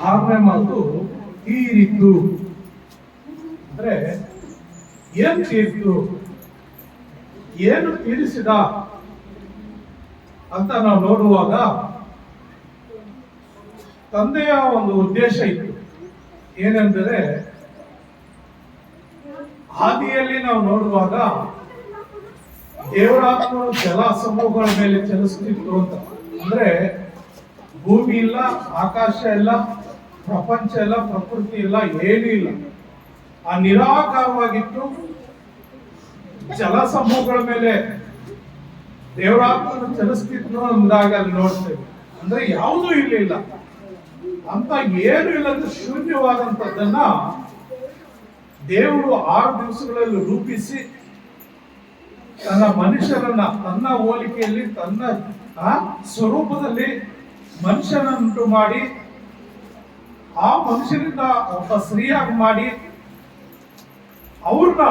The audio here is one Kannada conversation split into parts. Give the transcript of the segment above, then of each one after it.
ಆರನೇ ಮಾತು ತೀರಿತು ಅಂದ್ರೆ ಏನ್ ತೀರಿತು, ಏನು ತೀರಿಸಿದ ಅಂತ ನಾವು ನೋಡುವಾಗ ತಂದೆಯ ಒಂದು ಉದ್ದೇಶ ಇತ್ತು. ಏನೆಂದರೆ ಆದಿಯಲ್ಲಿ ನಾವು ನೋಡುವಾಗ ದೇವರಾತ್ಮನು ಜಲ ಸಮೂಹಗಳ ಮೇಲೆ ಚಲಿಸುತ್ತಿತ್ತು ಅಂತ. ಅಂದ್ರೆ ಭೂಮಿ ಇಲ್ಲ, ಆಕಾಶ ಇಲ್ಲ, ಪ್ರಪಂಚ ಇಲ್ಲ, ಪ್ರಕೃತಿ ಇಲ್ಲ, ಏನೂ ಇಲ್ಲ, ಆ ನಿರಾಕಾರವಾಗಿತ್ತು. ಜಲ ಸಮೂಹಗಳ ಮೇಲೆ ದೇವರಾತ್ಮನು ಚಲಿಸ್ತಿತ್ತು ಅಂದಾಗ ಅಲ್ಲಿ ನೋಡ್ತೇವೆ. ಅಂದ್ರೆ ಯಾವುದೂ ಇರಲಿಲ್ಲ ಅಂತ, ಏನು ಇಲ್ಲದ ಶೂನ್ಯವಾದಂಥದ್ದನ್ನ ದೇವರು 6 ದಿವಸಗಳಲ್ಲಿ ರೂಪಿಸಿ ತನ್ನ ಮನುಷ್ಯರನ್ನ ತನ್ನ ಹೋಲಿಕೆಯಲ್ಲಿ ತನ್ನ ಸ್ವರೂಪದಲ್ಲಿ ಮನುಷ್ಯನನ್ನುಂಟು ಮಾಡಿ ಆ ಮನುಷ್ಯರಿಂದ ಒಬ್ಬ ಸ್ತ್ರೀಯಾಗಿ ಮಾಡಿ ಅವ್ರನ್ನ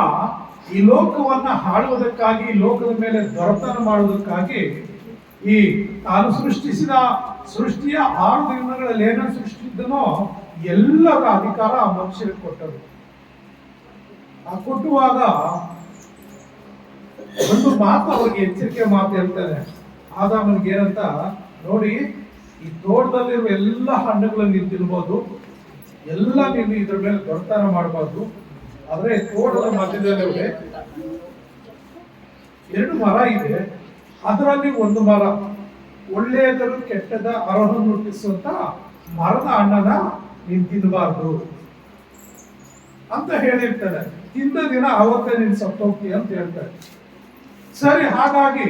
ಈ ಲೋಕವನ್ನ ಆಳುವುದಕ್ಕಾಗಿ, ಈ ಲೋಕದ ಮೇಲೆ ದೊರೆತನ ಮಾಡುವುದಕ್ಕಾಗಿ ಈ ತಾನು ಸೃಷ್ಟಿಸಿದ ಸೃಷ್ಟಿಯ 6 ದಿನಗಳಲ್ಲಿ ಏನೇನು ಸೃಷ್ಟಿಸಿದ್ದನೋ ಎಲ್ಲರ ಅಧಿಕಾರ ಆ ಮನುಷ್ಯರಿಗೆ ಕೊಟ್ಟರು. ಆ ಕೊಟ್ಟುವಾಗ ಒಂದು ಮಾತು ಅವ್ರಿಗೆ ಎಚ್ಚರಿಕೆ ಮಾತು ಹೇಳ್ತಾರೆ. ಆದಾಮನಿಗೆ ಏನಂತ ನೋಡಿ, ಈ ತೋಟದಲ್ಲಿರುವ ಎಲ್ಲ ಹಣ್ಣುಗಳನ್ನು ನೀವು ತಿನ್ಬೋದು, ಎಲ್ಲ ನೀವು ಇದ್ರ ಮೇಲೆ ದೊಡ್ಡತನ ಮಾಡಬಾರ್ದು. ಆದ್ರೆ ತೋಟದ ಮಧ್ಯದಲ್ಲಿ 2 ಮರ ಇದೆ, ಅದರಲ್ಲಿ ಒಂದು ಮರ ಒಳ್ಳೆಯದರು ಕೆಟ್ಟದ ಅರಹನ್ನು ಹುಟ್ಟಿಸುವಂತ ಮರದ ಹಣ್ಣನ್ನ ನೀನ್ ತಿನ್ನಬಾರ್ದು ಅಂತ ಹೇಳಿರ್ತಾರೆ. ತಿಂದ ದಿನ ಅವತ್ತೇ ನೀನ್ ಸತ್ತೋಗ್ತೀಯ ಅಂತ ಹೇಳ್ತಾರೆ. ಸರಿ, ಹಾಗಾಗಿ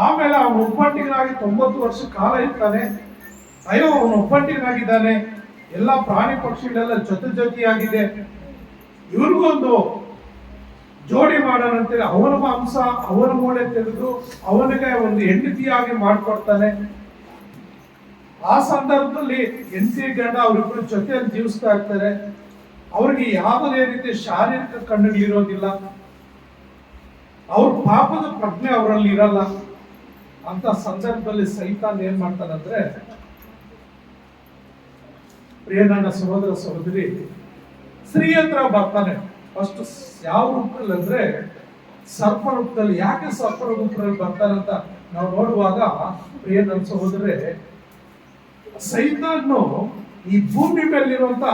ಆಮೇಲೆ ಅವನು ಒಬ್ಬಂಟಿಗನಾಗಿ 90 ವರ್ಷ ಕಾಲ ಇರ್ತಾನೆ. ಅಯ್ಯೋ, ಅವನು ಒಬ್ಬಂಟಿಗನಾಗಿದ್ದಾನೆ, ಎಲ್ಲ ಪ್ರಾಣಿ ಪಕ್ಷಿಗಳೆಲ್ಲ ಜೊತೆಯಾಗಿದೆ, ಇವ್ರಿಗೊಂದು ಜೋಡಿ ಮಾಡೋಣ ಅಂತೇಳಿ ಅವನ ಮಾಂಸ ಅವನ ಮೂಳೆ ತೆಗೆದು ಅವನಿಗೆ ಒಂದು ಹೆಂಡತಿಯಾಗಿ ಮಾಡ್ಕೊಡ್ತಾನೆ. ಆ ಸಂದರ್ಭದಲ್ಲಿ ಹೆಂಡತಿ ಗಂಡ ಅವರಿಬ್ಬರು ಜೊತೆಯಲ್ಲಿ ಜೀವಿಸ್ತಾ ಇರ್ತಾರೆ. ಅವ್ರಿಗೆ ಯಾವುದೇ ರೀತಿ ಶಾರೀರಿಕ ಕಣ್ಣುಗಳಿರೋದಿಲ್ಲ, ಅವ್ರ ಪಾಪದ ಪ್ರಜ್ಞೆ ಅವರಲ್ಲಿ ಇರಲ್ಲ. ಅಂತ ಸಂದರ್ಭದಲ್ಲಿ ಸೈತಾನ್ ಏನ್ ಮಾಡ್ತಾನಂದ್ರೆ, ಪ್ರಿಯ ನನ್ನ ಸಹೋದರ ಸಹೋದರಿ, ಸ್ತ್ರೀ ಹತ್ರ ಬರ್ತಾನೆ. ಫಸ್ಟ್ ಯಾವ ರೂಪದಲ್ಲಿ ಅಂದ್ರೆ ಸರ್ಪ ರೂಪದಲ್ಲಿ. ಯಾಕೆ ಸರ್ಪ ರೂಪದಲ್ಲಿ ಬರ್ತಾನಂತ ನಾವು ನೋಡುವಾಗ, ಪ್ರಿಯ ನನ್ನ ಸಹೋದರೇ, ಸೈತಾನು ಈ ಭೂಮಿ ಮೇಲಿರುವಂತ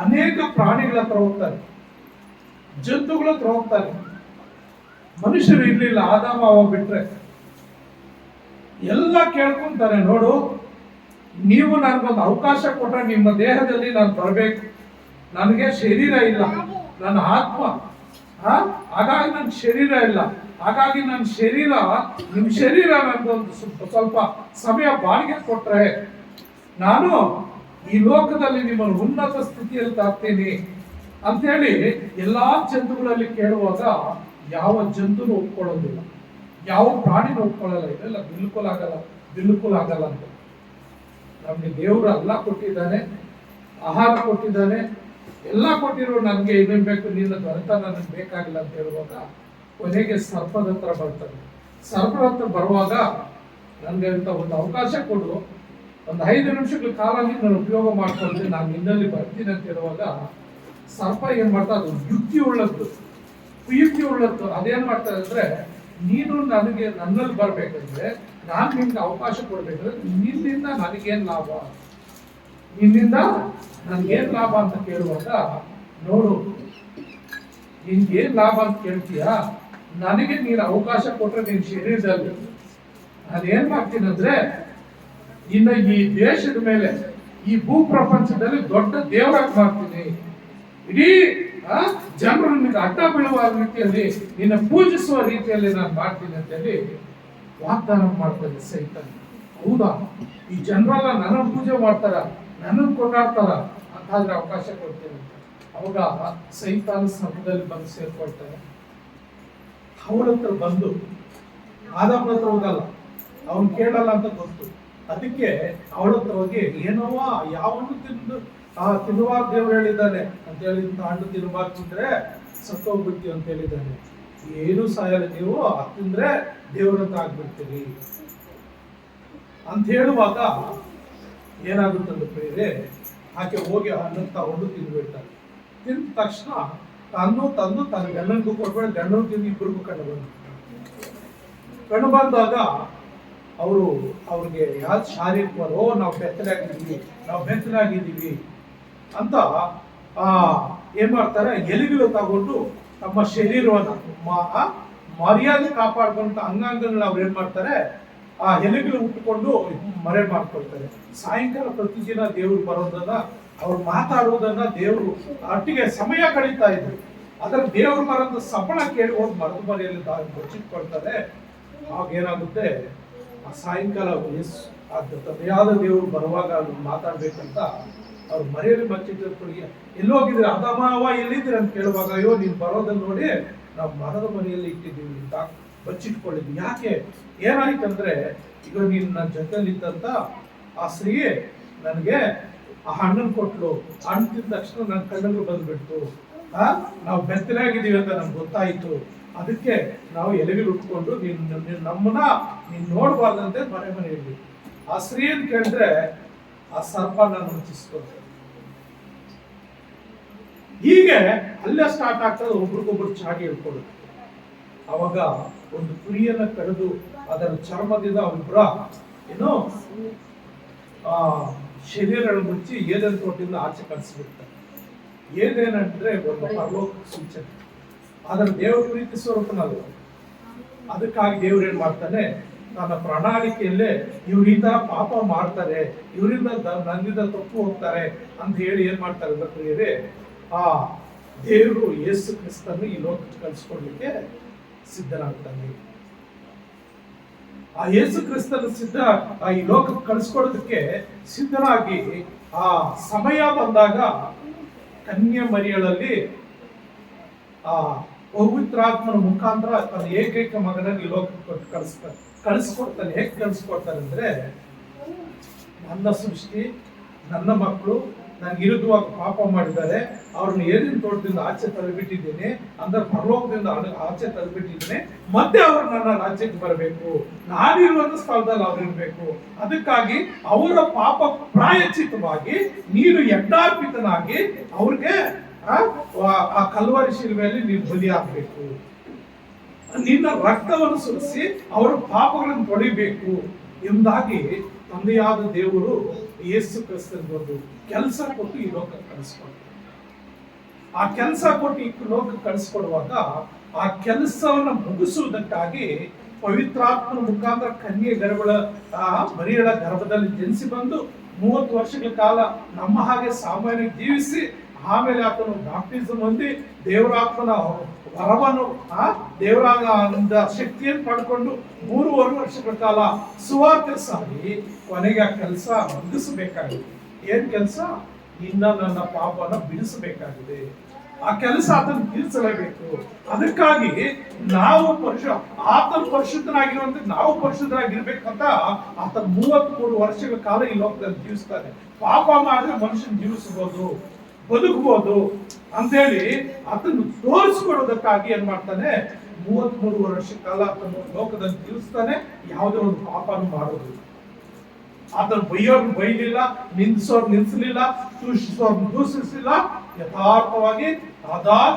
ಅನೇಕ ಪ್ರಾಣಿಗಳ ಹತ್ರ ಹೋಗ್ತಾನೆ, ಜಂತುಗಳ ಹತ್ರ ಹೋಗ್ತಾನೆ. ಮನುಷ್ಯರು ಇರ್ಲಿಲ್ಲ, ಆದಾಮ ಅವ ಬಿಟ್ರೆ ಎಲ್ಲ ಕೇಳ್ಕೊಂತಾರೆ. ನೋಡು, ನೀವು ನನಗೊಂದು ಅವಕಾಶ ಕೊಟ್ಟರೆ ನಿಮ್ಮ ದೇಹದಲ್ಲಿ ನಾನು ಬರಬೇಕು, ನನಗೆ ಶರೀರ ಇಲ್ಲ, ನನ್ನ ಆತ್ಮ, ಹಾಗಾಗಿ ನನ್ನ ಶರೀರ ಇಲ್ಲ, ಹಾಗಾಗಿ ನನ್ನ ಶರೀರ, ನಿಮ್ಮ ಶರೀರ ನನಗೊಂದು ಸ್ವಲ್ಪ ಸಮಯ ಬಾಡಿಗೆ ಕೊಟ್ರೆ ನಾನು ಈ ಲೋಕದಲ್ಲಿ ನಿಮ್ಮನ್ನು ಉನ್ನತ ಸ್ಥಿತಿಯಲ್ಲಿ ತರ್ತೀನಿ ಅಂತೇಳಿ ಎಲ್ಲಾ ಜಂತುಗಳಲ್ಲಿ ಕೇಳುವಾಗ ಯಾವ ಜಂತುನು ಒಪ್ಕೊಳ್ಳೋದಿಲ್ಲ, ಯಾವ ಪ್ರಾಣಿನೂ ಒಪ್ಕೊಳ್ಳಲ್ಲ. ಇದೆಲ್ಲ ಬಿಲ್ಕುಲ್ ಆಗಲ್ಲ ಅಂತ. ನಮ್ಗೆ ದೇವರು ಎಲ್ಲ ಕೊಟ್ಟಿದ್ದಾನೆ, ಆಹಾರ ಕೊಟ್ಟಿದ್ದಾನೆ, ಎಲ್ಲ ಕೊಟ್ಟಿರೋ ನನಗೆ ಇನ್ನೇನು ಬೇಕು, ನಿನ್ನ ದೊರೆತ ನನಗೆ ಬೇಕಾಗಿಲ್ಲ ಅಂತ ಹೇಳುವಾಗ ಕೊನೆಗೆ ಸರ್ಪದ ಹತ್ರ ಬರ್ತಾನೆ. ಸರ್ಪದ ಹತ್ರ ಬರುವಾಗ ನನಗೆ ಅಂತ ಒಂದು ಅವಕಾಶ ಕೊಡು, ಒಂದು 5 ನಿಮಿಷಗಳ ಕಾಲ ನಾನು ಉಪಯೋಗ ಮಾಡ್ಕೊಂಡ್ರೆ ನಾನು ನಿನ್ನಲ್ಲಿ ಬರ್ತೀನಿ ಅಂತ ಹೇಳುವಾಗ ಸರ್ಪ ಏನ್ ಮಾಡ್ತಾ, ಅದು ಕುಯುಕ್ತಿ ಉಳ್ಳದ್ದು. ಅದೇನ್ ಮಾಡ್ತಾ ಅಂದ್ರೆ, ನೀನು ನನಗೆ ನನ್ನಲ್ಲಿ ಬರ್ಬೇಕಂದ್ರೆ ನಾನು ನಿಮ್ಗೆ ಅವಕಾಶ ಕೊಡ್ಬೇಕಂದ್ರೆ ನಿನ್ನಿಂದ ನನಗೇನ್ ಲಾಭ, ನಿನ್ನಿಂದ ನನ್ಗೇನ್ ಲಾಭ ಅಂತ ಕೇಳುವಾಗ, ನೋಡು, ನಿನ್ಗೇನ್ ಲಾಭ ಅಂತ ಕೇಳ್ತೀಯಾ, ನನಗೆ ನೀನು ಅವಕಾಶ ಕೊಟ್ರೆ ನಿನ್ ಶರೀರದಲ್ಲಿ ನಾನೇನ್ ಮಾಡ್ತೀನಂದ್ರೆ ಇನ್ನು ಈ ದೇಶದ ಮೇಲೆ, ಈ ಭೂ ಪ್ರಪಂಚದಲ್ಲಿ ದೊಡ್ಡ ದೇವರಾಗಿ ಮಾಡ್ತೀನಿ, ಇಡೀ ಜನರು ನಿನಗೆ ಅಡ್ಡ ಬೀಳುವ ರೀತಿಯಲ್ಲಿ, ನಿನ್ನ ಪೂಜಿಸುವ ರೀತಿಯಲ್ಲಿ ನಾನು ಮಾಡ್ತೀನಿ ಅಂತ ಹೇಳಿ ವಾಗ್ದಾನ ಮಾಡ್ತಾರೆ ಸೈತಾನ. ಹೌದಾ, ಈ ಜನರೆಲ್ಲ ನನ್ನ ಪೂಜೆ ಮಾಡ್ತಾರ, ನನ್ನನ್ನು ಕೊಂಡಾಡ್ತಾರ ಅಂತಾದ್ರೆ ಅವಕಾಶ ಕೊಡ್ತೇನೆ ಅಂತ. ಅವಾಗ ಸೈತಾನ ಸಮಯದಲ್ಲಿ ಬಂದು ಸೇರ್ಕೊಳ್ತಾರೆ. ಅವಳ ಹತ್ರ ಬಂದು ಆದಾಮನ ಹತ್ರ ಹೋಗಲ್ಲ, ಅವನು ಕೇಳಲ್ಲ ಅಂತ ಗೊತ್ತು. ಅದಕ್ಕೆ ಅವಳ ಹತ್ರ ಹೋಗಿ, ಏನೋವಾ ಯಾವನ್ನು ತಿನ್ನುವಾಗ ದೇವ್ರು ಹೇಳಿದ್ದಾನೆ ಅಂತ ಹೇಳಿ, ಹಣ್ಣು ತಿನ್ನಬಾರ್ದು ತಿಂದ್ರೆ ಸತ್ತೋಗ್ಬಿಡ್ತೀವಿ ಅಂತ ಹೇಳಿದ್ದಾನೆ. ಏನು ಸಾಯಲ್ಲ, ನೀವು ತಿಂದ್ರೆ ದೇವ್ರಂತ ಆಗ್ಬಿಡ್ತೀರಿ ಅಂತ ಹೇಳುವಾಗ ಏನಾಗುತ್ತಂದ್ರೆ ಪ್ರಿಯರೇ, ಆಕೆ ಹೋಗಿ ಹಣ್ಣನ್ನು ತಗೊಂಡು ತಿಂದ್ಬಿಡ್ತಾಳೆ. ತಿಂದ ತಕ್ಷಣ ತಂದು ತನ್ನ ಗಂಡನಿಗೂ ಕೊಡ್ಬೇಡ, ಗಂಡನ ತಿಂದು ಇಬ್ಬರಿಗೂ ಕಣ್ಣು ಬಂದಾಗ ಅವ್ರಿಗೆ ಯಾವ್ದು ಶಾರೀರಿಕವಾದ ನಾವು ಬೆತ್ತಲಾಗಿದ್ದೀವಿ ಅಂತ ಏನ್ ಮಾಡ್ತಾರೆ, ಎಲೆಗಳು ತಗೊಂಡು ತಮ್ಮ ಶರೀರವನ್ನು ಮರ್ಯಾದೆ ಕಾಪಾಡ್ಕೊಂತ ಅಂಗಾಂಗಗಳನ್ನ ಅವ್ರು ಏನ್ ಮಾಡ್ತಾರೆ, ಆ ಎಲೆಗಳು ಉಟ್ಟುಕೊಂಡು ಮರೆ ಮಾಡ್ಕೊಳ್ತಾರೆ. ಸಾಯಂಕಾಲ ಪ್ರತಿದಿನ ದೇವ್ರು ಬರೋದನ್ನ, ಅವ್ರು ಮಾತಾಡೋದನ್ನ, ದೇವ್ರು ಒಟ್ಟಿಗೆ ಸಮಯ ಕಳೀತಾ ಇದ್ರು. ಅದ್ರ ದೇವ್ರು ಬರೋದು ಸಪಳ ಕೇಳಿ ಹೋಗಿ ಮರದ ಮರೆಯಲ್ಲಿ ಬಚ್ಚಿಟ್ಕೊಳ್ತಾರೆ. ಆಗ ಏನಾಗುತ್ತೆ, ಆ ಸಾಯಂಕಾಲ ತಂದೆಯಾದ ದೇವ್ರು ಬರುವಾಗ ಅವ್ರು ಮಾತಾಡ್ಬೇಕಂತ ಅವ್ರು ಮರೆಯಲ್ಲಿ ಬಚ್ಚಿಟ್ಟರಿಗೆ ಎಲ್ಲೋಗಿದ್ರೆ ಅದಮಾವ ಎಲ್ಲಿದ್ರೆ ಅಂತ ಕೇಳುವಾಗ, ಅಯ್ಯೋ ನೀನ್ ಬರೋದನ್ನ ನೋಡಿ ನಾವು ಮರದ ಮನೆಯಲ್ಲಿ ಇಟ್ಟಿದ್ದೀವಿ ಅಂತ ಬಚ್ಚಿಟ್ಕೊಂಡಿದ್ವಿ. ಯಾಕೆ ಏನಾಯ್ತಂದ್ರೆ, ಈಗ ನೀನ್ ನನ್ನ ಜೊತೆಲಿದ್ದಂತ ಆ ಸ್ತ್ರೀಯೇ ನನಗೆ ಆ ಹಣ್ಣನ್ನು ಕೊಟ್ಲು, ಹಣ್ಣು ತಿಂದ ತಕ್ಷಣ ನನ್ನ ಕಣ್ಣಲ್ಲಿ ಬಂದ್ಬಿಡ್ತು, ನಾವು ಬೆತ್ತಲಾಗಿದ್ದೀವಿ ಅಂತ ನಮ್ಗೆ ಗೊತ್ತಾಯ್ತು, ಅದಕ್ಕೆ ನಾವು ಎಲೆಗಳು ಉಟ್ಕೊಂಡು ನಮ್ಮನ್ನ ನೀನ್ ನೋಡ್ಬಾರ್ದಂತೆ ಮನೆಯಲ್ಲಿ. ಆ ಸ್ತ್ರೀಯನ್ನು ಕೇಳಿದ್ರೆ ಆ ಸರ್ಪ ನಾನು ಮುಚ್ಚಿಸ್ಕೊಳ್ತೇನೆ. ಹೀಗೆ ಅಲ್ಲೇ ಸ್ಟಾರ್ಟ್ ಆಗ್ತದೆ, ಒಬ್ರಿಗೊಬ್ರು ಚಾಡಿ ಹೇಳ್ಕೊಡುತ್ತೆ. ಅವಾಗ ಒಂದು ಕುರಿಯನ್ನ ಕರೆದು ಅದರ ಚರ್ಮದಿಂದ ಅವರಿಬ್ಬರ ಏನೋ ಶರೀರ ಮುಚ್ಚಿ ಏದೇನ್ ತೋಟದಿಂದ ಆಚೆ ಕಳಿಸ್ಬಿಡ್ತಾರೆ. ಏನೇನಂದ್ರೆ ಒಂದು ಪರಲೋಕ ಸೂಚನೆ, ಅದರ ದೇವರ ಪ್ರೀತಿ ಸ್ವರೂಪನಲ್ಲ. ಅದಕ್ಕಾಗಿ ದೇವ್ರು ಏನ್ ಮಾಡ್ತಾನೆ, ತನ್ನ ಪ್ರಣಾಳಿಕೆಯಲ್ಲೇ ಇವರಿಂದ ಪಾಪ ಮಾಡ್ತಾರೆ, ಇವರಿಂದ ನನ್ನಿಂದ ತಪ್ಪು ಹೋಗ್ತಾರೆ ಅಂತ ಹೇಳಿ ಏನ್ ಮಾಡ್ತಾರೆ ಅಂದ್ರೆ ಪ್ರಿಯರೇ, ಆ ದೇವರು ಯೇಸು ಕ್ರಿಸ್ತನ್ನು ಈ ಲೋಕಕ್ಕೆ ಕಳಿಸ್ಕೊಡ್ಲಿಕ್ಕೆ ಸಿದ್ಧನಾಗ್ತಾನೆ. ಆ ಯೇಸು ಕ್ರಿಸ್ತನ ಈ ಲೋಕಕ್ಕೆ ಕಳಿಸ್ಕೊಡೋದಕ್ಕೆ ಸಿದ್ಧನಾಗಿ ಆ ಸಮಯ ಬಂದಾಗ ಕನ್ಯಾ ಮರಿಯಳಲ್ಲಿ ಆ ಪವಿತ್ರಾತ್ಮನ ಮುಖಾಂತರ ತನ್ನ ಏಕೈಕ ಮಗನನ್ನು ಈ ಲೋಕಕ್ಕೆ ಕಳಿಸ್ಕೊಡ್ತಾನೆ. ಹೇಗೆ ಕಳಿಸ್ಕೊಡ್ತಾನೆ ಅಂದ್ರೆ, ನನ್ನ ಸೃಷ್ಟಿ, ನನ್ನ ಮಕ್ಕಳು ನನ್ಗೆ ವಿರುದ್ಧವಾಗಿ ಪಾಪ ಮಾಡಿದ್ದಾರೆ, ಅವ್ರನ್ನ ಏನೇನು ತೋಟದಿಂದ ಆಚೆ ತಲೆಬಿಟ್ಟಿದ್ದೇನೆ ಅಂದ್ರೆ ಪರಲೋಕದಿಂದ ಆಚೆ ತಲೆಬಿಟ್ಟಿದ್ದೇನೆ, ಮತ್ತೆ ಅವ್ರು ನನ್ನ ರಾಜ್ಯಕ್ಕೆ ಬರಬೇಕು, ನಾನಿರುವಂತ ಸ್ಥಳದಲ್ಲಿ ಅವ್ರು ಇರ್ಬೇಕು. ಅದಕ್ಕಾಗಿ ಅವರ ಪಾಪ ಪ್ರಾಯಚಿತವಾಗಿ ನೀನು ಯಜ್ಞಾರ್ಪಿತನಾಗಿ ಅವ್ರಿಗೆ ಆ ಕಲ್ವಾರಿ ಶಿಲುಬೆಯಲ್ಲಿ ನೀನು ಬಲಿ ಹಾಕ್ಬೇಕು, ನಿನ್ನ ರಕ್ತವನ್ನು ಸುರಿಸಿ ಅವರ ಪಾಪಗಳನ್ನು ತೊಳಿಬೇಕು ಎಂಬುದಾಗಿ ತಂದೆಯಾದ ದೇವರು ಯೇಸು ಕ್ರಿಸ್ತನಿಗೊಂದು ಕೆಲಸ ಕೊಟ್ಟು ಈ ಲೋಕಕ್ಕೆ ಕಳಿಸ್ಕೊಡ್ತಾರೆ. ಆ ಕೆಲಸ ಕೊಟ್ಟು ಈ ಲೋಕಕ್ಕೆ ಕಳಿಸ್ಕೊಡುವಾಗ ಆ ಕೆಲಸವನ್ನು ಮುಗಿಸುವುದಕ್ಕಾಗಿ ಪವಿತ್ರಾತ್ಮನ ಮುಖಾಂತರ ಕನ್ಯೆ ಮರಿಯಳ ಗರ್ಭದಲ್ಲಿ ಜನಿಸಿ ಬಂದು 30 ವರ್ಷಗಳ ಕಾಲ ನಮ್ಮ ಹಾಗೆ ಸಾಮಾನ್ಯ ಜೀವಿಸಿ, ಆಮೇಲೆ ಆತನು ಬ್ಯಾಪ್ಟಿಸಮ್ ಹೊಂದಿ ದೇವರಾತ್ಮನ ವರವನ್ನು ದೇವರಾದ ಶಕ್ತಿಯನ್ನು ಪಡ್ಕೊಂಡು 3.5 ವರ್ಷಗಳ ಕಾಲ ಸುವಾರ್ತೆ ಸಾಗಿ ಕೊನೆಗೆ ಆ ಕೆಲಸ ಮುಗಿಸಬೇಕಾಗಿದೆ. ಏನ್ ಕೆಲಸ? ಇನ್ನ ನನ್ನ ಪಾಪನ ಬಿಡಿಸಬೇಕಾಗಿದೆ. ಆ ಕೆಲಸ ಆತನ ತೀರಿಸಲೇಬೇಕು. ಅದಕ್ಕಾಗಿ ನಾವು ಆತನ ಪರಿಶುದ್ಧನಾಗಿರುವಂತ ನಾವು ಪರಿಶುದ್ಧರಾಗಿರ್ಬೇಕಂತ ಆತನ 33 ವರ್ಷಗಳ ಕಾಲ ಈ ಲೋಕದಲ್ಲಿ ಜೀವಿಸ್ತಾನೆ. ಪಾಪ ಮಾಡಿದ್ರೆ ಮನುಷ್ಯನ ಜೀವಿಸಬಹುದು, ಬದುಕಬಹುದು ಅಂತೇಳಿ ಅದನ್ನು ತೋರಿಸ್ಕೊಡೋದಕ್ಕಾಗಿ ಏನ್ ಮಾಡ್ತಾನೆ, 33 ವರ್ಷ ಕಾಲ ಆತನ ಲೋಕದಲ್ಲಿ ಜೀವಿಸ್ತಾನೆ. ಯಾವುದೇ ಒಂದು ಪಾಪನು ಮಾಡೋದು, ಆತನ ಬೈಯೋರ್ನ ಬೈಲಿಲ್ಲ, ನಿಂದಿಸೋರ್ ನಿಲ್ಸಲಿಲ್ಲ, ದೂಷಿಸೋರ್ನ ದೂಷಿಸಲಿಲ್ಲ. ಯಥಾರ್ಥವಾಗಿ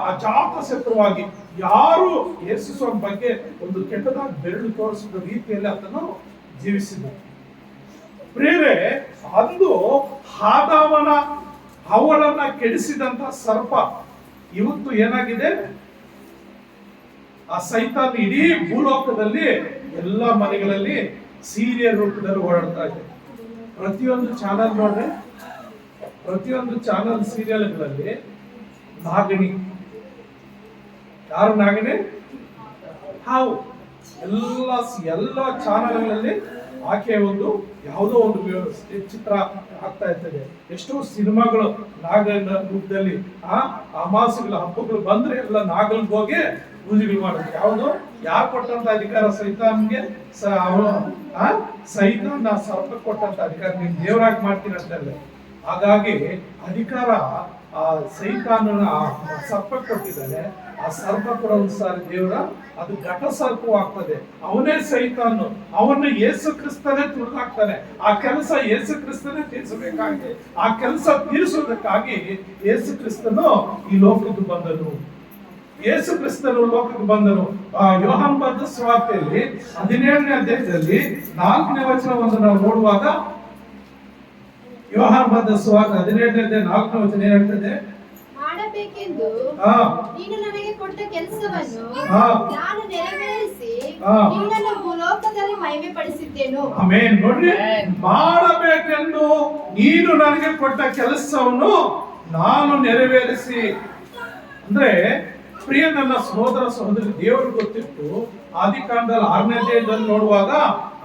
ಅಜಾತ ಶತ್ರುವಾಗಿ ಯಾರು ಯೇಸುವಿನ ಬಗ್ಗೆ ಒಂದು ಕೆಟ್ಟದಾಗಿ ಬೆರಳು ತೋರಿಸಿದ ರೀತಿಯಲ್ಲಿ ಆತನು ಜೀವಿಸಿದ. ಪ್ರಿಯರೇ, ಅಂದು ಆದಾಮನ ಅವಳನ್ನ ಕೆಡಿಸಿದಂತ ಸರ್ಪ ಇವತ್ತು ಏನಾಗಿದೆ, ಆ ಸೈತಾನ್ ಇಡೀ ಭೂಲೋಕದಲ್ಲಿ ಎಲ್ಲ ಮನೆಗಳಲ್ಲಿ ಸೀರಿಯಲ್ ರೂಪದಲ್ಲಿ ಓಡಾಡ್ತಾ ಇದೆ. ಪ್ರತಿಯೊಂದು ಚಾನಲ್ ನೋಡ್ರೆ, ಪ್ರತಿಯೊಂದು ಚಾನಲ್ ಸೀರಿಯಲ್ಗಳಲ್ಲಿ ನಾಗಿಣಿ, ಯಾರು ನಾಗಿಣಿ? ಹಾವು. ಎಲ್ಲ ಚಾನಲ್ಗಳಲ್ಲಿ ಆಕೆ ಒಂದು ಯಾವುದೋ ಒಂದು ಚಿತ್ರ ಆಗ್ತಾ ಇರ್ತದೆ. ಎಷ್ಟೋ ಸಿನಿಮಾಗಳು ನಾಗನ ರೂಪದಲ್ಲಿ ಅಮಾಸೆಗಳ ಹಬ್ಬಗಳು ಬಂದ್ರೆ ಎಲ್ಲ ನಾಗಲ್ಗೆ ಹೋಗಿ ಪೂಜೆಗಳು ಮಾಡೋದು. ಯಾವುದು? ಯಾರು ಕೊಟ್ಟಂತ ಅಧಿಕಾರ? ಸೈತಾನ್ಗೆ. ಸೈತಾನ್ ಸರ್ಪ ಕೊಟ್ಟಂತ ಅಧಿಕಾರ ನೀನ್ ದೇವರಾಗಿ ಮಾಡ್ತೀನಿ ಅಂತಲ್ಲ. ಹಾಗಾಗಿ ಅಧಿಕಾರ ಆ ಸೈತಾನನ ಸರ್ಪ ಕೊಟ್ಟಿದ್ದಾನೆ. ಆ ಸರ್ಪ ಕೂಡ ಒಂದ್ಸಾರಿ ದೇವರ ಅದು ಘಟ ಸರ್ಪವಾಗ್ತದೆ. ಅವನೇ ಸೈತಾನು, ಅವನು ಯೇಸು ಕ್ರಿಸ್ತನೇ ತುಳಿದಾಕ್ತಾನೆ. ಆ ಕೆಲಸ ಯೇಸು ಕ್ರಿಸ್ತನೇ ತೀರಿಸಬೇಕಾಗಿದೆ. ಆ ಕೆಲಸ ತೀರಿಸೋದಕ್ಕಾಗಿ ಯೇಸು ಕ್ರಿಸ್ತನು ಈ ಲೋಕಕ್ಕೆ ಬಂದನು. ಯೇಸು ಕ್ರಿಸ್ತನು ಲೋಕಕ್ಕೆ ಬಂದನು. ಯೋಹಾನ ಬರೆದ ಸುವಾರ್ತೆಯಲ್ಲಿ 17ನೇ ಅಧ್ಯಾಯದಲ್ಲಿ 4ನೇ ವಚನವನ್ನು ನಾವು ನೋಡುವಾಗ, ಯೋಹಾನ ಬರೆದ ಸುವಾರ್ತೆ 17ನೇ ಅಧ್ಯಾಯ 4ನೇ ವಚನ ಏನ್ ಹೇಳ್ತದೆ? ಮಾಡಬೇಕೆಂದು ನೀನು ನನಗೆ ಕೊಟ್ಟ ಕೆಲಸವನ್ನು ನಾನು ನೆರವೇರಿಸಿ ನಿನ್ನನ್ನು ಭೂಲೋಕದಲ್ಲಿ ಮಹಿಮೆ ಪಡಿಸಿದ್ದೇನು. ಆಮೆನ್. ನೋಡ್ರಿ, ಮಾಡಬೇಕೆಂದು ನೀನು ನನಗೆ ಕೊಟ್ಟ ಕೆಲಸವನ್ನು ನಾನು ನೆರವೇರಿಸಿ. ಅಂದ್ರೆ ಪ್ರಿಯ ನನ್ನ ಸಹೋದರ ಸಹೋದರಿ, ದೇವರು ಗೊತ್ತಿತ್ತು. ಆದಿಕಾಂಡದಲ್ಲಿ 6ನೇ ಅಧ್ಯಾಯದಲ್ಲಿ ನೋಡುವಾಗ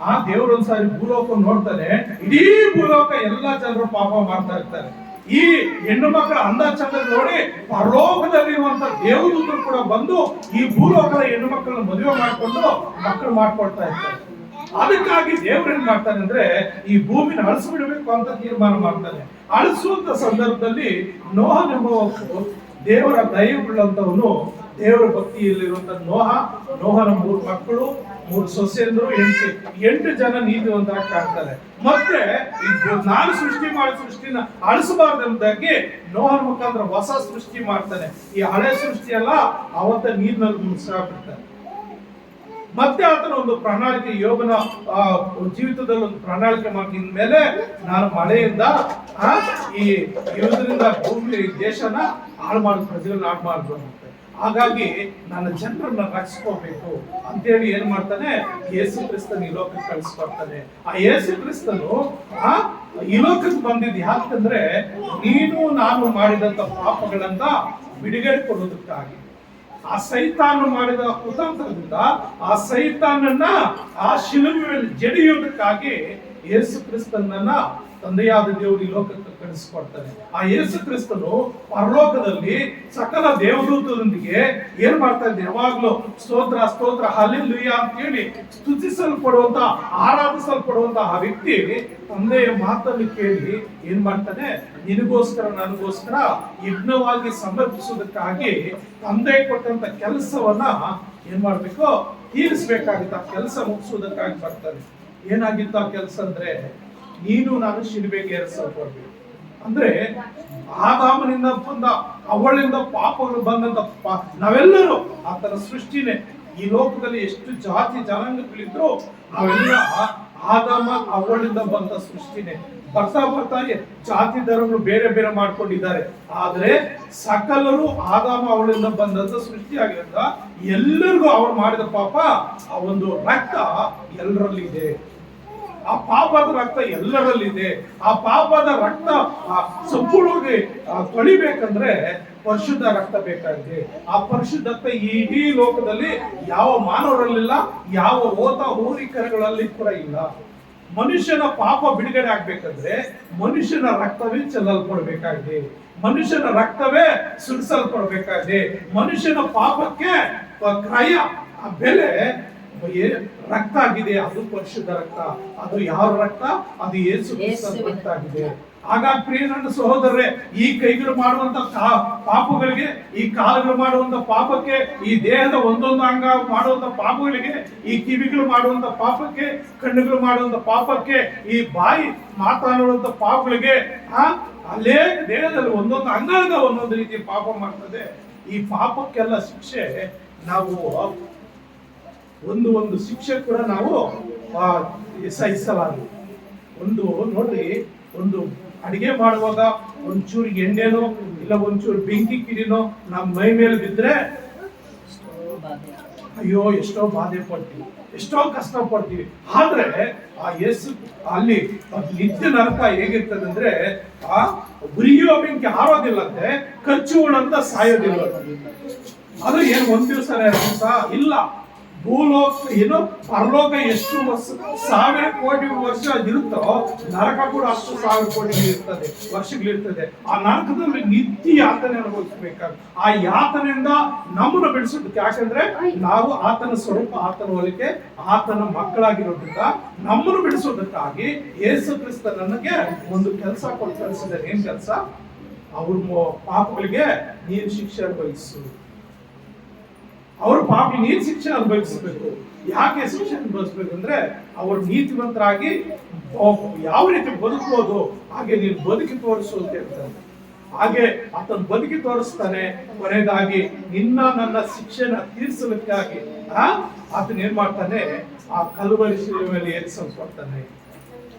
ಆ ದೇವರು ಒಂದ್ಸಾರಿ ಭೂಲೋಕ ನೋಡ್ತಾನೆ. ಇಡೀ ಭೂಲೋಕ ಎಲ್ಲಾ ಜನರು ಪಾಪ ಮಾಡ್ತಾ ಇರ್ತಾರೆ. ಈ ಹೆಣ್ಣು ಮಕ್ಕಳ ಅಂದ ಚಂದ ನೋಡಿ ಪರಲೋಕದಲ್ಲಿರುವಂತ ದೇವದೂತರು ಕೂಡ ಬಂದು ಈ ಭೂಲೋಕದ ಹೆಣ್ಣು ಮಕ್ಕಳನ್ನ ಮದುವೆ ಮಾಡಿಕೊಂಡು ಮಕ್ಕಳು ಮಾಡ್ಕೊಳ್ತಾ ಇರ್ತಾರೆ. ಅದಕ್ಕಾಗಿ ದೇವ್ರು ಏನ್ ಮಾಡ್ತಾನೆ ಅಂದ್ರೆ ಈ ಭೂಮಿನ ಅಳಿಸ್ಬಿಡ್ಬೇಕು ಅಂತ ತೀರ್ಮಾನ ಮಾಡ್ತಾನೆ. ಅಳಿಸುವಂತ ಸಂದರ್ಭದಲ್ಲಿ ನೋಹನೆಂಬ ದೇವರ ದಯವುಳ್ಳಂತವನು, ದೇವರ ಭಕ್ತಿಯಲ್ಲಿರುವಂತ ನೋಹನ 3 ಮಕ್ಕಳು, 3 ಸೊಸೆಯಂದ್ರು, 8 ಜನ ನೀತಿವಂತರಾಗಿ ಕಾಣ್ತಾರೆ. ಮತ್ತೆ ನಾನು ಸೃಷ್ಟಿನ ಅಳಿಸಬಾರ್ದಂದಾಗಿ ನೋಹನ ಮುಖಾಂತರ ಹೊಸ ಸೃಷ್ಟಿ ಮಾಡ್ತಾನೆ. ಈ ಹಳೆ ಸೃಷ್ಟಿ ಎಲ್ಲ ಅವತ್ತ ನೀರಿನಲ್ಲಿ ಮುಗಿಸ್ಬಿಡ್ತಾನೆ. ಮತ್ತೆ ಆತನ ಒಂದು ಪ್ರಣಾಳಿಕೆ, ಯೋಗನ ಜೀವಿತದಲ್ಲಿ ಒಂದು ಪ್ರಣಾಳಿಕೆ ಮಾಡಿದ ಮೇಲೆ ನಾನು ಮಳೆಯಿಂದ ಈ ಇದರಿಂದ ಭೂಮಿ ದೇಶನ ಹಾಳು ಮಾಡುದು, ಪ್ರಜೆಗಳನ್ನ ಹಾಳು ಮಾಡುದು ಅಂತ. ಹಾಗಾಗಿ ನನ್ನ ಜನರನ್ನ ರಕ್ಷಿಸ್ಕೋಬೇಕು ಅಂತೇಳಿ ಏನ್ ಮಾಡ್ತಾನೆ, ಯೇಸು ಕ್ರಿಸ್ತನ ಈ ಲೋಕಕ್ಕೆ ಕಳಿಸ್ಕೊಡ್ತಾನೆ. ಆ ಯೇಸು ಕ್ರಿಸ್ತನು ಈ ಲೋಕಕ್ಕೆ ಬಂದಿದ್ದು ಯಾಕಂದ್ರೆ ನೀನು ನಾನು ಮಾಡಿದಂತ ಪಾಪಗಳನ್ನ ಬಿಡುಗಡೆ ಕೊಡೋದಕ್ಕಾಗಿ. ಆ ಸೈತಾನು ಮಾಡಿದ ಕುತಂತ್ರದಿಂದ ಆ ಸೈತಾನನ್ನ ಆ ಶಿಲುಬೆಯಲ್ಲಿ ಜಡಿಯೋದಕ್ಕಾಗಿ ಯೇಸು ಕ್ರಿಸ್ತನನ್ನ ತಂದೆಯಾದ ದೇವರು ಈ ಲೋಕಕ್ಕೆ ಕಳಿಸ್ಕೊಡ್ತಾನೆ. ಆ ಯೇಸು ಕ್ರಿಸ್ತನು ಪರಲೋಕದಲ್ಲಿ ಸಕಲ ದೇವದೂತರೊಂದಿಗೆ ಏನ್ ಮಾಡ್ತಾ ಇದ್ದೆ, ಯಾವಾಗ್ಲೂ ಸ್ತೋತ್ರ ಸ್ತೋತ್ರ ಹಲ್ಲೆಲೂಯಾ ಅಂತ ಹೇಳಿ ಸ್ತುತಿಸಲ್ಪಡುವಂತ, ಆರಾಧಿಸಲ್ಪಡುವಂತ ಆ ವ್ಯಕ್ತಿ ತಂದೆಯ ಮಾತನ್ನು ಕೇಳಿ ಏನ್ ಮಾಡ್ತಾನೆ, ನಿನಗೋಸ್ಕರ ನನಗೋಸ್ಕರ ಯಜ್ಞವಾಗಿ ಸಮರ್ಪಿಸುವುದಕ್ಕಾಗಿ ತಂದೆ ಕೊಟ್ಟಂತ ಕೆಲಸವನ್ನ ಏನ್ ಮಾಡ್ಬೇಕು, ತೀರಿಸಬೇಕಾಗಿತ್ತು. ಆ ಕೆಲಸ ಮುಗಿಸುವುದಕ್ಕಾಗಿ ಬರ್ತಾನೆ. ಏನಾಗಿತ್ತು ಆ ಕೆಲಸ ಅಂದ್ರೆ, ನೀನು ನಾನು ಶಿಲುಬೆಗೆ ಏರಿಸಲ್ಪಡ್ಬೇಕು. ಅಂದ್ರೆ ಆದಾಮನಿಂದ ಬಂದ, ಅವಳಿಂದ ಪಾಪಗಳು ಬಂದಂತ ನಾವೆಲ್ಲರೂ ಆತನ ಸೃಷ್ಟಿನೇ. ಈ ಲೋಕದಲ್ಲಿ ಎಷ್ಟು ಜಾತಿ ಜನಾಂಗಗಳಿದ್ರು ನಾವೆಲ್ಲ ಆದಾಮ ಅವಳಿಂದ ಬಂದ ಸೃಷ್ಟಿನೇ. ಬರ್ತಾ ಬರ್ತಾ ಜಾತಿ ಧರ್ಮಗಳು ಬೇರೆ ಬೇರೆ ಮಾಡ್ಕೊಂಡಿದ್ದಾರೆ. ಆದ್ರೆ ಸಕಲರು ಆದಾಮ ಅವಳಿಂದ ಬಂದಂತ ಸೃಷ್ಟಿಯಾಗಿರೋದ್ರಿಂದ ಎಲ್ಲರಿಗೂ ಅವ್ರು ಮಾಡಿದ ಪಾಪ, ಆ ಒಂದು ರಕ್ತ ಎಲ್ಲರಲ್ಲಿ ಇದೆ. ಆ ಪಾಪದ ರಕ್ತ ಎಲ್ಲರಲ್ಲಿದೆ. ಆ ಪಾಪದ ರಕ್ತ ಸಂಪೂರ್ಣವಾಗಿ ತೊಳಿಬೇಕಂದ್ರೆ ಪರಿಶುದ್ಧ ರಕ್ತ ಬೇಕಾಗಿದೆ. ಆ ಪರಿಶುದ್ಧತೆ ಇಡೀ ಲೋಕದಲ್ಲಿ ಯಾವ ಮಾನವರಲ್ಲಿಲ್ಲ, ಯಾವ ಓತ ಹೋರಿಕರಗಳಲ್ಲಿ ಕೂಡ ಇಲ್ಲ. ಮನುಷ್ಯನ ಪಾಪ ಬಿಡುಗಡೆ ಆಗ್ಬೇಕಂದ್ರೆ ಮನುಷ್ಯನ ರಕ್ತವೇ ಚೆಲ್ಲಲ್ಪಡ್ಬೇಕಾಗಿದೆ, ಮನುಷ್ಯನ ರಕ್ತವೇ ಸುರಿಸಲ್ಪಡ್ಬೇಕಾಗಿದೆ. ಮನುಷ್ಯನ ಪಾಪಕ್ಕೆ ಕ್ರಯ, ಆ ಬೆಲೆ ರಕ್ತ ಆಗಿದೆ. ಅದು ಪರಿಶುದ್ಧ ರಕ್ತ. ಅದು ಯಾವ ರಕ್ತ? ಅದು ಯೇಸು ಕ್ರಿಸ್ತನ ರಕ್ತ ಆಗಿದೆ. ಹಾಗಾಗಿ ಪ್ರಿಯ ನನ್ನ ಸಹೋದರರೇ, ಈ ಕೈಗಳು ಮಾಡುವಂತ ಪಾಪಗಳಿಗೆ, ಈ ಕಾಲುಗಳು ಮಾಡುವಂತ ಪಾಪಕ್ಕೆ, ಈ ದೇಹದ ಒಂದೊಂದು ಅಂಗ ಮಾಡುವಂತ ಪಾಪಗಳಿಗೆ, ಈ ಕಿವಿಗಳು ಮಾಡುವಂತ ಪಾಪಕ್ಕೆ, ಕಣ್ಣುಗಳು ಮಾಡುವಂತ ಪಾಪಕ್ಕೆ, ಈ ಬಾಯಿ ಮಾತನಾಡುವಂತ ಪಾಪಗಳಿಗೆ, ಅಲ್ಲೇ ದೇಹದಲ್ಲಿ ಒಂದೊಂದು ಅಂಗದ ಒಂದೊಂದು ರೀತಿ ಪಾಪ ಮಾಡ್ತದೆ. ಈ ಪಾಪಕ್ಕೆಲ್ಲ ಶಿಕ್ಷೆ ನಾವು ಒಂದು ಶಿಕ್ಷೆ ಕೂಡ ನಾವು ಸಹಿಸಲಾರದು. ನೋಡ್ರಿ, ಒಂದು ಅಡಿಗೆ ಮಾಡುವಾಗ ಒಂಚೂರು ಎಣ್ಣೆನೋ ಇಲ್ಲ ಒಂಚೂರು ಬೆಂಕಿ ಕಿಡಿನೋ ನಮ್ಮ ಮೈ ಮೇಲೆ ಬಿದ್ರೆ ಅಯ್ಯೋ ಎಷ್ಟೋ ಬಾಧೆ ಪಡ್ತೀವಿ, ಎಷ್ಟೋ ಕಷ್ಟ ಪಡ್ತೀವಿ. ಆದ್ರೆ ಆ ಯೇಸು ಅಲ್ಲಿ ನಿತ್ಯ ನರಕ ಹೇಗಿರ್ತದೆ ಅಂದ್ರೆ, ಆ ಉರಿಯುವ ಬೆಂಕಿ ಹಾರೋದಿಲ್ಲಂತೆ, ಕಚ್ಚುವುಳಂತ ಸಾಯೋದಿಲ್ಲ. ಅದು ಏನು ಒಂದ್ ದಿವಸ ಇಲ್ಲ. ಭೂಲೋಕ ಏನು ಪರಲೋಕ ಎಷ್ಟು ಸಾವಿರ ಕೋಟಿ ವರ್ಷ ಇರುತ್ತೋ, ನರಕ ಕೂಡ ಅಷ್ಟು ಸಾವಿರ ಕೋಟಿ ಇರ್ತದೆ, ವರ್ಷಗಳಿರ್ತದೆ. ಆ ನರಕದಲ್ಲಿ ನಿತ್ಯ ಯಾತನೆ ಅನುಭವಿಸಬೇಕಾಗುತ್ತೆ. ಆ ಯಾತನೆಯಿಂದ ನಮ್ಮನ್ನು ಬಿಡಿಸೋದಕ್ಕೆ, ಯಾಕಂದ್ರೆ ನಾವು ಆತನ ಸ್ವರೂಪ, ಆತನ ಹೋಲಿಕೆ, ಆತನ ಮಕ್ಕಳಾಗಿರೋದ್ರಿಂದ ನಮ್ಮನ್ನು ಬಿಡಿಸೋದಕ್ಕಾಗಿ ಯೇಸು ಕ್ರಿಸ್ತ ನನಗೆ ಒಂದು ಕೆಲಸ ಕೊಟ್ಟು ಕಳಿಸಿದ್ದಾನೆ. ಏನ್ ಕೆಲಸ? ಅವ್ರ ಪಾಪಗಳಿಗೆ ನೀನು ಶಿಕ್ಷೆ ಅನುಭವಿಸು. ಅವ್ರ ಪಾಪ ನೀನ್ ಶಿಕ್ಷೆ ಅನುಭವಿಸಬೇಕು. ಯಾಕೆ ಶಿಕ್ಷೆ ಅನುಭವಿಸ್ಬೇಕು ಅಂದ್ರೆ ಅವರು ನೀತಿವಂತರಾಗಿ ಯಾವ ರೀತಿ ಬದುಕಬಹುದು ಹಾಗೆ ನೀನು ಬದುಕಿ ತೋರಿಸು ಅಂತ ಹೇಳ್ತಾನೆ. ಹಾಗೆ ಆತನ ಬದುಕಿ ತೋರಿಸ್ತಾನೆ. ಕೊನೆಯದಾಗಿ ನಿನ್ನ ನನ್ನ ಶಿಕ್ಷೆನ ತೀರಿಸಲಿಕ್ಕಾಗಿ ಆತನ ಏನ್ ಮಾಡ್ತಾನೆ, ಆ ಕಲ್ವರಿ ಶಿಲುಬೆ ಮೇಲೆ ಏರಿಸಲ್ಪಡ್ತಾನೆ.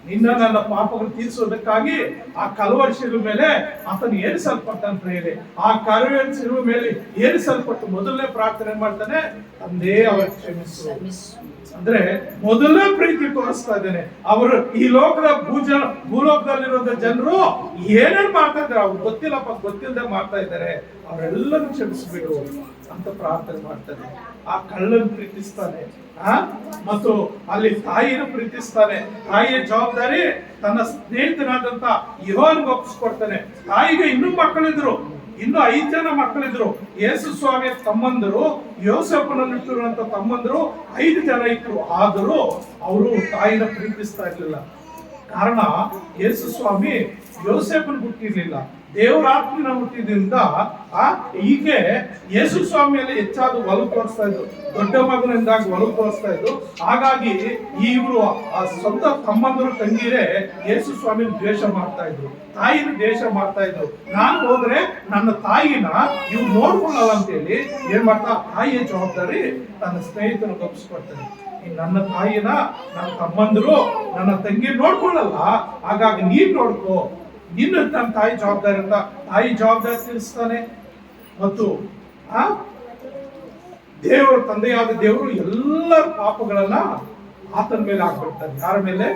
ನಿನ್ನ ನನ್ನ ಪಾಪಗಳು ತೀರಿಸೋದಕ್ಕಾಗಿ ಆ ಕಲ್ವರಿ ಶಿಲುಬೆ ಮೇಲೆ ಆತನು ಏರಿಸಲ್ಪಡ್ತಾನೆ ಪ್ರಿಯರೇ. ಆ ಕಲ್ವರಿ ಶಿಲುಬೆ ಮೇಲೆ ಏರಿಸಲ್ಪಟ್ಟು ಮೊದಲನೇ ಪ್ರಾರ್ಥನೆ ಮಾಡ್ತಾನೆ, ತಂದೆ ಅವರ ಕ್ಷಮಿಸು. ಅಂದ್ರೆ ಮೊದಲನೇ ಪ್ರೀತಿ ತೋರಿಸ್ತಾ ಇದ್ದೇನೆ. ಅವರು ಈ ಲೋಕದ ಭೂಲೋಕದಲ್ಲಿರುವಂತ ಜನರು ಏನೇನ್ ಮಾಡ್ತಾ ಇದ್ದಾರೆ ಅವ್ರು ಗೊತ್ತಿಲ್ಲದೆ ಮಾಡ್ತಾ ಇದ್ದಾರೆ, ಅವರೆಲ್ಲರೂ ಕ್ಷಮಿಸ್ಬಿಡು ಅಂತ ಪ್ರಾರ್ಥನೆ ಮಾಡ್ತಾನೆ. ಆ ಕಳ್ಳನ್ನು ಪ್ರೀತಿಸ್ತಾನೆ, ಮತ್ತು ಅಲ್ಲಿ ತಾಯಿನ ಪ್ರೀತಿಸ್ತಾನೆ. ತಾಯಿಯ ಜವಾಬ್ದಾರಿ ತನ್ನ ಸ್ನೇಹಿತನಾದಂತ ಯೆಹೋವನಿಗೆ ಒಪ್ಪಿಸ್ಕೊಡ್ತಾನೆ. ತಾಯಿಗೆ ಇನ್ನೂ ಮಕ್ಕಳಿದ್ರು, ಇನ್ನು 5 ಜನ ಮಕ್ಕಳಿದ್ರು. ಯೇಸು ಸ್ವಾಮಿಯ ತಮ್ಮಂದರು, ಯೋಸೇಫನಲ್ಲಿಟ್ಟಿರುವಂತ ತಮ್ಮಂದರು 5 ಜನ ಇದ್ರು. ಆದರೂ ಅವರು ತಾಯಿನ ಪ್ರೀತಿಸ್ತಾ ಇರ್ಲಿಲ್ಲ. ಕಾರಣ ಯೇಸು ಸ್ವಾಮಿ ಯೋಸೇಫನ್ ಹುಟ್ಟಿರ್ಲಿಲ್ಲ, ದೇವರ ಆತ್ಮನ ಹುಟ್ಟಿದ್ರಿಂದ ಹೀಗೆ ಯೇಸು ಸ್ವಾಮಿಯಲ್ಲಿ ಹೆಚ್ಚಾದ ಒಲವು ತೋರಿಸ್ತಾ ಇದ್ರು. ದೊಡ್ಡ ಮಗನಿಂದಾಗಿ ಒಲವು ತೋರಿಸ್ತಾ ಇದ್ರು. ಹಾಗಾಗಿ ಇವರು ಆ ಸ್ವಂತ ತಮ್ಮಂದರು ತಂಗಿರೇ ಯೇಸು ಸ್ವಾಮಿನ ದ್ವೇಷ ಮಾಡ್ತಾ ಇದ್ರು, ತಾಯಿನ ದ್ವೇಷ ಮಾಡ್ತಾ ಇದ್ರು. ನಾನು ಹೋದ್ರೆ ನನ್ನ ತಾಯಿನ ಇವ್ರು ನೋಡ್ಕೊಳ್ಳಲ್ಲ ಅಂತ ಹೇಳಿ ಏನ್ ಮಾಡ್ತಾ, ತಾಯಿಯ ಜವಾಬ್ದಾರಿ ತನ್ನ ಸ್ನೇಹಿತನ ಒಪ್ಪಿಸ್ಕೊಡ್ತಾನೆ. ನನ್ನ ತಾಯಿನ ನನ್ನ ತಮ್ಮಂದರು ನನ್ನ ತಂಗಿ ನೋಡ್ಕೊಳ್ಳಲ್ಲ, ಹಾಗಾಗಿ ನೀನ್ ನೋಡ್ಕೋ, ನಿನ್ನ ನನ್ನ ತಾಯಿ ಜವಾಬ್ದಾರಿ ಅಂತ ತಾಯಿ ಜವಾಬ್ದಾರಿ ತಿಳಿಸ್ತಾನೆ. ಮತ್ತು ದೇವರು, ತಂದೆಯಾದ ದೇವರು ಎಲ್ಲರ ಪಾಪಗಳನ್ನ ಆತನ ಮೇಲೆ ಹಾಕ್ಬಿಡ್ತಾನೆ. ಯಾರ ಮೇಲೆ?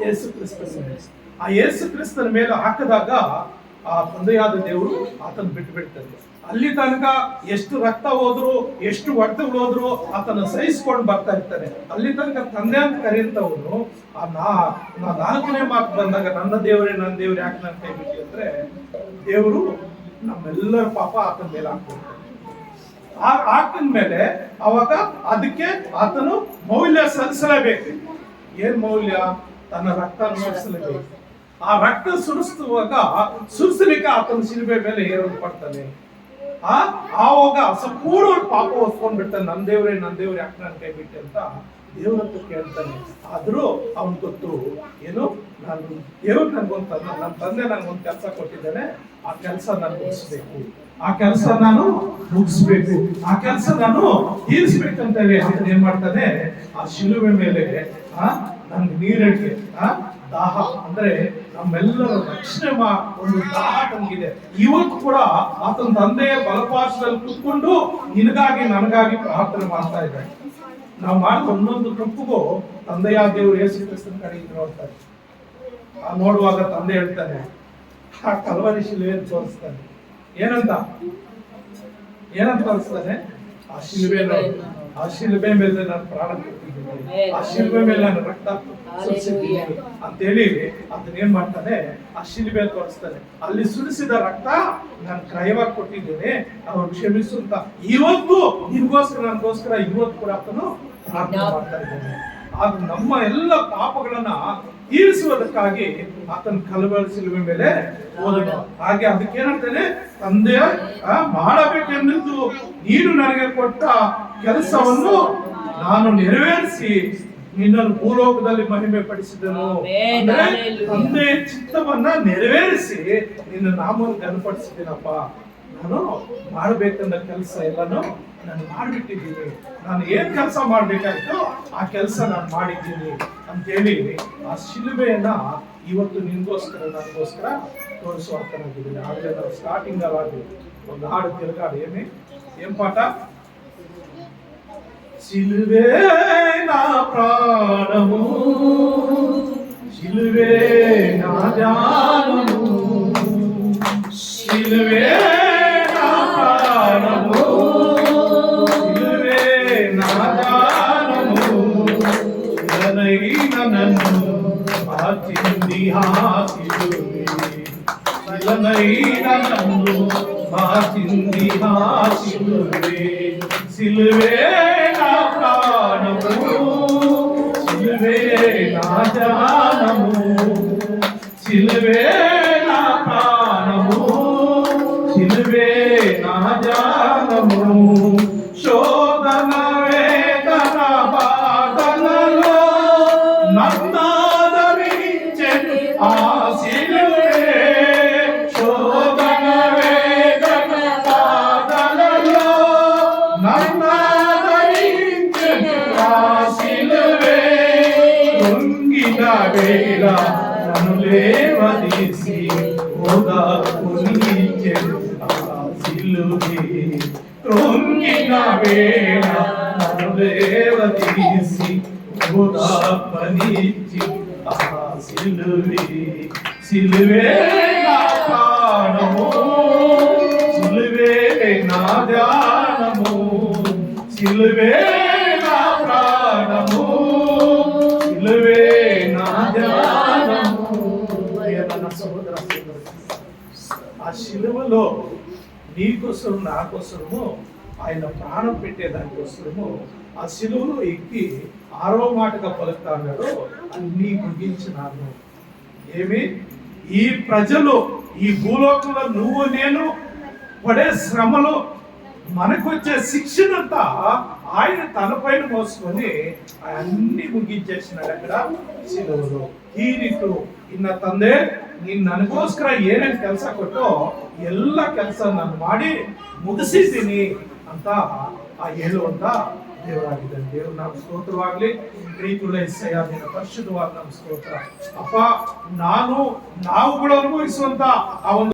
ಯೇಸು ಕ್ರಿಸ್ತನ ಮೇಲೆ. ಆ ಯೇಸು ಕ್ರಿಸ್ತನ ಮೇಲೆ ಹಾಕಿದಾಗ ಆ ತಂದೆಯಾದ ದೇವರು ಆತನ ಬಿಟ್ಟು ಬಿಡ್ತಾನೆ. ಅಲ್ಲಿ ತನಕ ಎಷ್ಟು ರಕ್ತ ಹೋದ್ರು, ಎಷ್ಟು ಹೊಡೆತಗಳು ಹೋದ್ರು ಆತನ ಸಹಿಸ್ಕೊಂಡು ಬರ್ತಾ ಇರ್ತಾನೆ. ಅಲ್ಲಿ ತನಕ ತಂದೆ ಅಂತ ಕರೆಯುವಂತವನು ಆ 4ನೇ ಮಾತು ಬಂದಾಗ ನನ್ನ ದೇವರೇ ಯಾಕೆ ನನ್ನ ಕೈ ಬಿಟ್ಟು ಅಂದ್ರೆ ದೇವರು ನಮ್ಮೆಲ್ಲರ ಪಾಪ ಆತನ ಮೇಲೆ ಹಾಕ್ಬಿಡ್ತಾನೆ. ಹಾಕಿದ ಮೇಲೆ ಅವಾಗ ಅದಕ್ಕೆ ಆತನು ಮೌಲ್ಯ ಸಲ್ಲಿಸಲೇಬೇಕು. ಏನ್ ಮೌಲ್ಯ? ತನ್ನ ರಕ್ತ ಸುರಿಸಲೇಬೇಕು. ಆ ರಕ್ತ ಸುರಿಸಲಿಕ್ಕೆ ಆತನ ಶಿಲುಬೆ ಮೇಲೆ ಏರಲ್ಪಡ್ತಾನೆ. ಆವಾಗ ಸಂಪೂರ್ಣ ಪಾಪ ಹೊಸ್ಕೊಂಡ್ ಬಿಡ್ತಾನೆ. ನನ್ನ ದೇವ್ರೆ ಯಾಕೆ ನನ್ನ ಕೈ ಬಿಟ್ಟೆ ಅಂತ ದೇವ್ರಂತ ಕೇಳ್ತಾನೆ. ಆದ್ರೂ ಅವನ್ ಗೊತ್ತು ಏನು, ನಾನು ದೇವ್ರು ನನ್ಗೊಂದು ನನ್ನ ತಂದೆ ನನ್ಗೊಂದು ಕೆಲಸ ಕೊಟ್ಟಿದ್ದಾನೆ, ಆ ಕೆಲಸ ನಾನು ಮುಗಿಸ್ಬೇಕು, ಆ ಕೆಲಸ ನಾನು ಮುಗಿಸ್ಬೇಕು, ಆ ಕೆಲಸ ನಾನು ತೀರಿಸ್ಬೇಕಂತ ಹೇಳಿ ಅದನ್ನ ಏನ್ ಮಾಡ್ತಾನೆ, ಆ ಶಿಲುಬೆ ಮೇಲೆ ನನ್ಗೆ ನೀರಡಿಕೆ ದಾಹ ಅಂದ್ರೆ ನಮ್ಮೆಲ್ಲರ ರಕ್ಷಣೆ ಒಂದು ದಾಹ ತಂಗಿದೆ. ಇವತ್ತು ಕೂಡ ಆತನ ತಂದೆಯ ಬಲಪಾರ್ಶ್ವದಲ್ಲಿ ಕೂತ್ಕೊಂಡು ನಿನಗಾಗಿ ನನಗಾಗಿ ಪ್ರಾರ್ಥನೆ ಮಾಡ್ತಾ ಇದ್ದಾರೆ. ನಾವು ಮಾಡಿದ ಒಂದೊಂದು ತಪ್ಪಿಗೂ ತಂದೆಯ ದೇವರು ಯೇಸು ಕ್ರಿಸ್ತನ ಕಡೆಯಿಂದ ನೋಡ್ತಾರೆ. ನೋಡುವಾಗ ತಂದೆ ಹೇಳ್ತಾನೆ, ಆ ಕಲ್ವರಿ ಶಿಲುಬೆ ತೋರಿಸ್ತಾನೆ. ಏನಂತ ತೋರಿಸ್ತಾನೆ? ಆ ಶಿಲುಬೆ ಮೇಲೆ ನಾನು ಪ್ರಾಣ ಕೊಟ್ಟಿದ್ದೀನಿ, ಆ ಶಿಲುಬೆ ಮೇಲೆ ನಾನು ರಕ್ತ ಸುರಿಸಿದ್ದೀನಿ ಅಂತೇಳಿ ಅದನ್ನ ಏನ್ ಮಾಡ್ತಾನೆ, ಆ ಶಿಲುಬೆ ತೋರಿಸ್ತಾನೆ. ಅಲ್ಲಿ ಸುರಿಸಿದ ರಕ್ತ ನಾನು ಕ್ರಯವಾಗಿ ಕೊಟ್ಟಿದ್ದೇನೆ, ಅವ್ರು ಕ್ಷಮಿಸು ಅಂತ. ಇವತ್ತು ನಿನ್ಗೋಸ್ಕರ ನನಗೋಸ್ಕರ ಇವತ್ತು ಕೂಡ ಆತನು ಪ್ರಾರ್ಥನೆ ಮಾಡ್ತಾ ಇದ್ದೇನೆ. ಆಗ ನಮ್ಮ ಎಲ್ಲ ಪಾಪಗಳನ್ನ ತೀರಿಸುವುದಕ್ಕಾಗಿ ಆತನ ಕಲ್ವರಿ ಶಿಲುಬೆ ಮೇಲೆ ಹೋದನು. ಹಾಗೆ ಅದಕ್ಕೆ ಏನಂತಾನೆ, ತಂದೆಯ ಮಾಡಬೇಕೆಂದು ನೀನು ನನಗೆ ಕೊಟ್ಟ ಕೆಲಸವನ್ನು ನಾನು ನೆರವೇರಿಸಿ ನಿನ್ನನ್ನು ಭೂಲೋಕದಲ್ಲಿ ಮಹಿಮೆ ಪಡಿಸಿದನು. ತಂದೆಯ ಚಿತ್ತವನ್ನ ನೆರವೇರಿಸಿ ನಿನ್ನ ನಾಮವನ್ನು ಘನಪಡಿಸಿದ್ದೀನಪ್ಪ. ನಾನು ಮಾಡಬೇಕಂದ ಕೆಲಸ ಎಲ್ಲಾನು ನಾನು ಮಾಡಿಬಿಟ್ಟಿದ್ದೀನಿ. ನಾನು ಏನ್ ಕೆಲಸ ಮಾಡ್ಬೇಕಾಯ್ತು ಆ ಕೆಲಸ ನಾನು ಮಾಡಿದ್ದೀನಿ ಅಂತೇಳಿ ಆ ಶಿಲುಬೆಯನ್ನ ಇವತ್ತು ನಿನ್ಗೋಸ್ಕರ ನನಗೋಸ್ಕರ ತೋರಿಸುವಂತನಾಗಿದ್ದೀನಿ. ಆಗಲೇ ನಾವು ಸ್ಟಾರ್ಟಿಂಗ್ ಅಲ್ಲಿ ಒಂದು ಹಾಡು ತಿರುಗಾಡು. ಏನ್ ಪಾಠ? ಶಿಲುಬೆ ನಾ ಪ್ರಾಣವು, ಶಿಲುಬೆ ನಾ ಧ್ಯಾನವು, ಶಿಲುಬೆ ನಾ ಪ್ರಾಣವು, ಶಿಲುಬೆ ನಾ ಧ್ಯಾನವು, ನನ್ನನ್ನು ಮಾತಿಂದಿಹ ಶಿಲುಬೆ, ನನ್ನನ್ನು ಮಾತಿಂದಿಹ ಶಿಲುಬೆ, ಶಿಲುಬೆ ನಾ ಪ್ರಾಣವು, ಶಿಲುಬೆ ನಾ ಧ್ಯಾನವು, ಶಿಲುಬೆ ನಾ ಪ್ರಾಣವು, ఓదార్పునిచ్చెను ఆ సిలువే. కృంగిన వేళ నన్ను లేవదీసి ఓదార్పునిచ్చి ఆ సిలువే. సిలువే నా ప్రాణము, సిలువే నా ధ్యానము, సిలువే నా ప్రాణము, సిలువే నా ధ్యానము. ప్రియ నా సహోదర సహోదరులు, ఆ సిలువలో నీ కోసము నా కోసము ఆయన ప్రాణం పెట్టేదానికోసము ఆ సిలువలో ఎక్కి 6వ మాటగా పలుకుతా అన్నాడు, అన్నీ ముగించినాను. ఏమి ఈ ప్రజలు ఈ భూలోకంలో నువ్వు నేను పడే శ్రమలో మనకొచ్చే శిక్షనంతా ఆయన తలపైన మోసుకొని అన్ని ಮುಗಿಂಚೇಸಿನಾడు ಅక్కడ ಸಿಲುವಲು. ಈ ರೀತಿ ಇನ್ನ ತಂದೆ ನೀನ್ ನನಗೋಸ್ಕರ ಏನೇನ್ ಕೆಲಸ ಕೊಟ್ಟೋ ಎಲ್ಲ ಕೆಲಸ ನಾನು ಮಾಡಿ ಮುಗಿಸಿದ್ದೀನಿ ಅಂತ ಆ ಹೇಳುವಂತ ದೇವರಾಗಿದ್ದಾನೆ. ದೇವ್ರ ನಾಮ ಸ್ತೋತ್ರವಾಗ್ಲಿ. ಪ್ರೀತಿಯುಳ್ಳ ಯೆಸಯ್ಯ ನಿನ್ನ ಪರಿಶುದ್ಧವಾದ ನಾಮ ಸ್ತೋತ್ರ. ಅಪ್ಪ, ನಾವುಗಳು ಅನುಭವಿಸುವಂತ ಆ ಒಂದು